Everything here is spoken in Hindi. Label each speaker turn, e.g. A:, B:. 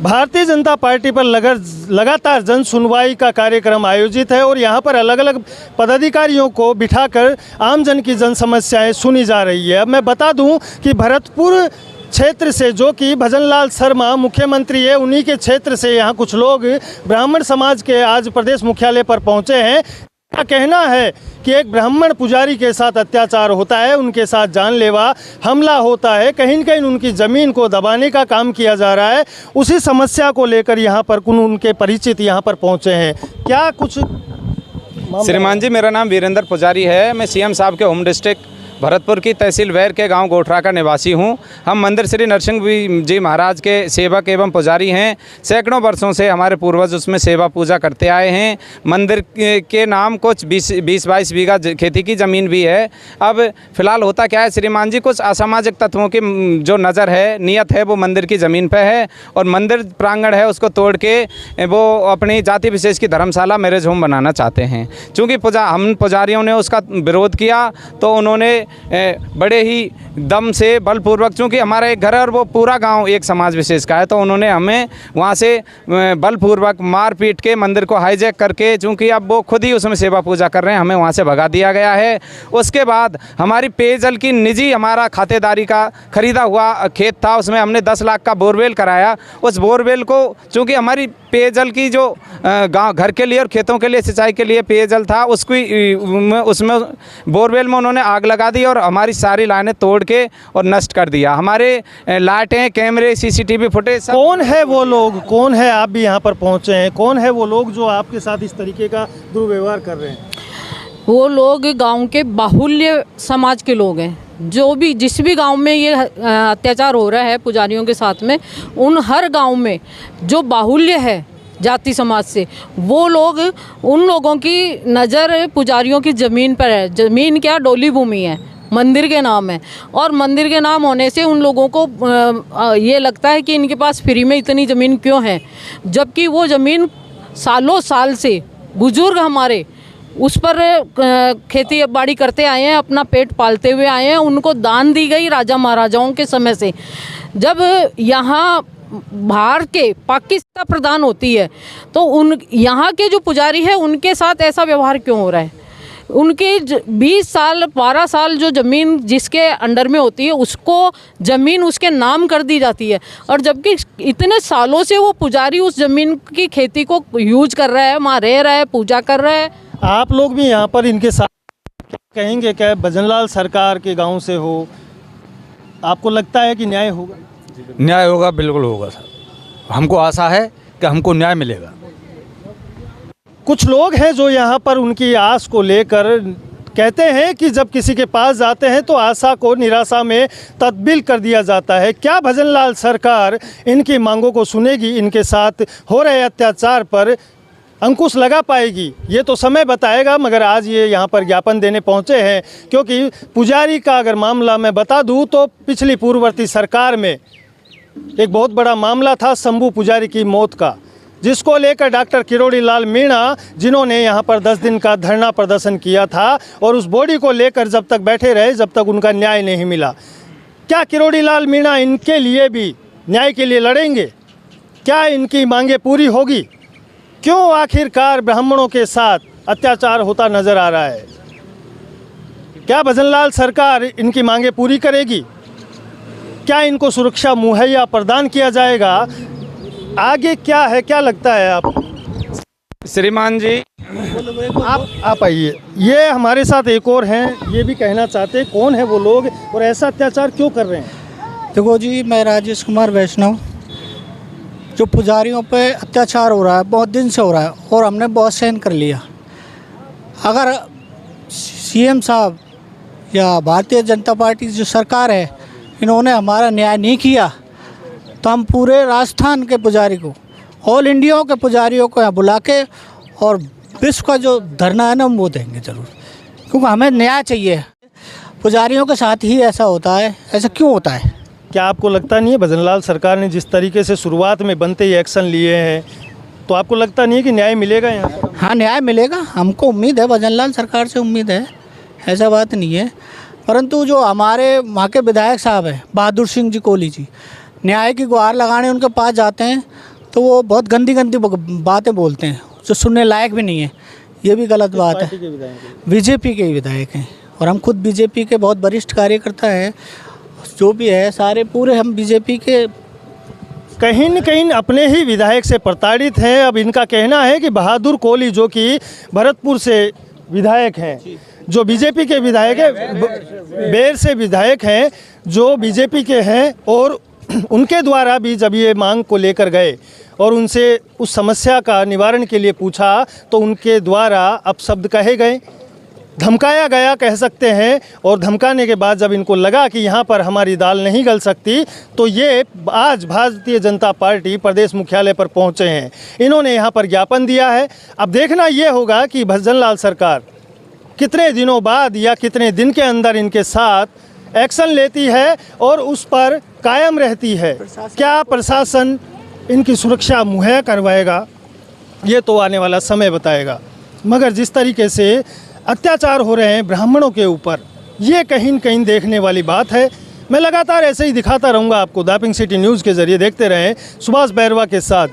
A: भारतीय जनता पार्टी पर लगातार जन सुनवाई का कार्यक्रम आयोजित है और यहाँ पर अलग अलग पदाधिकारियों को बिठाकर आमजन की जन समस्याएं सुनी जा रही है। अब मैं बता दूं कि भरतपुर क्षेत्र से, जो कि भजनलाल शर्मा मुख्यमंत्री है, उन्हीं के क्षेत्र से यहाँ कुछ लोग ब्राह्मण समाज के आज प्रदेश मुख्यालय पर पहुँचे हैं। का कहना है कि एक ब्राह्मण पुजारी के साथ अत्याचार होता है, उनके साथ जानलेवा हमला होता है, कहीं न कहीं उनकी ज़मीन को दबाने का काम किया जा रहा है। उसी समस्या को लेकर यहाँ पर उनके परिचित यहाँ पर पहुँचे हैं। क्या कुछ
B: श्रीमान जी, मेरा नाम वीरेंद्र पुजारी है। मैं सीएम साहब के होम डिस्ट्रिक्ट भरतपुर की तहसील वैर के गांव गोठरा का निवासी हूं। हम मंदिर श्री नरसिंह जी महाराज के सेवक एवं पुजारी हैं। सैकड़ों वर्षों से हमारे पूर्वज उसमें सेवा पूजा करते आए हैं। मंदिर के नाम कुछ 20-22 बीघा खेती की ज़मीन भी है। अब फिलहाल होता क्या है श्रीमान जी, कुछ असामाजिक तत्वों की जो नज़र है, नियत है, वो मंदिर की ज़मीन पर है और मंदिर प्रांगण है उसको तोड़ के वो अपनी जाति विशेष की धर्मशाला मैरिज होम बनाना चाहते हैं। चूँकि हम पुजारियों ने उसका विरोध किया तो उन्होंने बड़े ही दम से बलपूर्वक, चूँकि हमारा एक घर है और वो पूरा गांव एक समाज विशेष का है, तो उन्होंने हमें वहां से बलपूर्वक मार पीट के मंदिर को हाईजैक करके, चूँकि अब वो खुद ही उसमें सेवा पूजा कर रहे हैं, हमें वहां से भगा दिया गया है। उसके बाद हमारी पेयजल की निजी, हमारा खातेदारी का खरीदा हुआ खेत था, उसमें हमने 10 लाख का बोरवेल कराया। उस बोरवेल को, चूँकि हमारी पेयजल की जो गाँव घर के लिए और खेतों के लिए सिंचाई के लिए पेयजल था, उसमें बोरवेल में उन्होंने आग लगा दी और हमारी सारी लाइनें तोड़ के और नष्ट कर दिया। हमारे लाइटें, कैमरे, सीसीटीवी फुटेज।
A: कौन है वो लोग, कौन है, आप भी यहाँ पर पहुँचे हैं, कौन है वो लोग जो आपके साथ इस तरीके का दुर्व्यवहार कर रहे हैं?
C: वो लोग गांव के बाहुल्य समाज के लोग हैं। जो भी जिस भी गांव में ये अत्याचार हो रहा है पुजारियों के साथ में, उन हर गांव में जो बाहुल्य है जाति समाज से, वो लोग, उन लोगों की नज़र पुजारियों की ज़मीन पर है। ज़मीन क्या, डोली भूमि है, मंदिर के नाम है, और मंदिर के नाम होने से उन लोगों को ये लगता है कि इनके पास फ्री में इतनी ज़मीन क्यों है, जबकि वो ज़मीन सालों साल से बुजुर्ग हमारे उस पर खेती बाड़ी करते आए हैं, अपना पेट पालते हुए आए हैं। उनको दान दी गई राजा महाराजाओं के समय से। जब यहाँ बाहर के पाकिस्तान प्रदान होती है तो यहाँ के जो पुजारी है उनके साथ ऐसा व्यवहार क्यों हो रहा है? उनके 20 साल 12 साल जो ज़मीन जिसके अंडर में होती है, उसको ज़मीन उसके नाम कर दी जाती है, और जबकि इतने सालों से वो पुजारी उस ज़मीन की खेती को यूज कर रहा है, वहाँ रह रहा है, पूजा कर रहा है।
A: आप लोग भी यहाँ पर इनके साथ कहेंगे क्या? भजनलाल सरकार के गांव से हो, आपको लगता है कि न्याय होगा?
D: न्याय होगा, बिल्कुल होगा सर। हमको आशा है कि हमको न्याय मिलेगा।
A: कुछ लोग हैं जो यहाँ पर उनकी आस को लेकर कहते हैं कि जब किसी के पास जाते हैं तो आशा को निराशा में तब्दील कर दिया जाता है। क्या भजनलाल सरकार इनकी मांगों को सुनेगी, इनके साथ हो रहे अत्याचार पर अंकुश लगा पाएगी? ये तो समय बताएगा। मगर आज ये यहाँ पर ज्ञापन देने पहुँचे हैं क्योंकि पुजारी का अगर मामला मैं बता दूँ तो पिछली पूर्ववर्ती सरकार में एक बहुत बड़ा मामला था शंभू पुजारी की मौत का, जिसको लेकर डॉक्टर किरोड़ी लाल मीणा, जिन्होंने यहाँ पर 10 दिन का धरना प्रदर्शन किया था और उस बॉडी को लेकर जब तक बैठे रहे जब तक उनका न्याय नहीं मिला। क्या किरोड़ी लाल मीणा इनके लिए भी न्याय के लिए लड़ेंगे? क्या इनकी मांगें पूरी होगी? क्यों आखिरकार ब्राह्मणों के साथ अत्याचार होता नजर आ रहा है? क्या भजनलाल सरकार इनकी मांगें पूरी करेगी? क्या इनको सुरक्षा मुहैया प्रदान किया जाएगा? आगे क्या है, क्या लगता है आप?
B: श्रीमान जी,
A: आप आइए। ये हमारे साथ एक और हैं, ये भी कहना चाहते हैं कौन है वो लोग और ऐसा अत्याचार क्यों कर रहे हैं?
E: देखो जी, मैं राजेश कुमार वैष्णव। जो पुजारियों पे अत्याचार हो रहा है बहुत दिन से हो रहा है और हमने बहुत सहन कर लिया। अगर सीएम साहब या भारतीय जनता पार्टी जो सरकार है, इन्होंने हमारा न्याय नहीं किया तो हम पूरे राजस्थान के पुजारी को, ऑल इंडिया के पुजारियों को यहाँ बुला के और विश्व का जो धरना है ना, वो देंगे ज़रूर, क्योंकि हमें न्याय चाहिए। पुजारियों के साथ ही ऐसा होता है, ऐसा क्यों होता है?
A: क्या आपको लगता नहीं है भजनलाल सरकार ने जिस तरीके से शुरुआत में बनते ही एक्शन लिए हैं, तो आपको लगता नहीं है कि न्याय मिलेगा यहाँ पर?
E: हाँ, न्याय मिलेगा, हमको उम्मीद है, भजनलाल सरकार से उम्मीद है, ऐसा बात नहीं है। परंतु जो हमारे वहाँ के विधायक साहब हैं बहादुर सिंह जी कोहली जी, न्याय की गुहार लगाने उनके पास जाते हैं तो वो बहुत गंदी गंदी बातें बोलते हैं जो सुनने लायक भी नहीं है। ये भी गलत बात
A: पार्टी
E: है।
A: के विधायक हैं?
E: बीजेपी के विधायक हैं और हम खुद बीजेपी के बहुत वरिष्ठ कार्यकर्ता हैं। जो भी है सारे पूरे हम बीजेपी के
A: कहीं न कहीं अपने ही विधायक से प्रताड़ित हैं। अब इनका कहना है कि बहादुर कोहली जो कि भरतपुर से विधायक हैं, जो बीजेपी के विधायक है, बेर से विधायक हैं जो बीजेपी के हैं, और उनके द्वारा भी जब ये मांग को लेकर गए और उनसे उस समस्या का निवारण के लिए पूछा तो उनके द्वारा अपशब्द कहे गए, धमकाया गया कह सकते हैं। और धमकाने के बाद जब इनको लगा कि यहाँ पर हमारी दाल नहीं गल सकती तो ये आज भारतीय जनता पार्टी प्रदेश मुख्यालय पर पहुँचे हैं। इन्होंने यहाँ पर ज्ञापन दिया है। अब देखना ये होगा कि भजन लाल सरकार कितने दिनों बाद या कितने दिन के अंदर इनके साथ एक्शन लेती है और उस पर कायम रहती है। क्या प्रशासन इनकी सुरक्षा मुहैया करवाएगा, ये तो आने वाला समय बताएगा। मगर जिस तरीके से अत्याचार हो रहे हैं ब्राह्मणों के ऊपर, ये कहीं न कहीं देखने वाली बात है। मैं लगातार ऐसे ही दिखाता रहूँगा आपको। दापिंग सिटी न्यूज़ के ज़रिए देखते रहें। सुभाष बैरवा के साथ।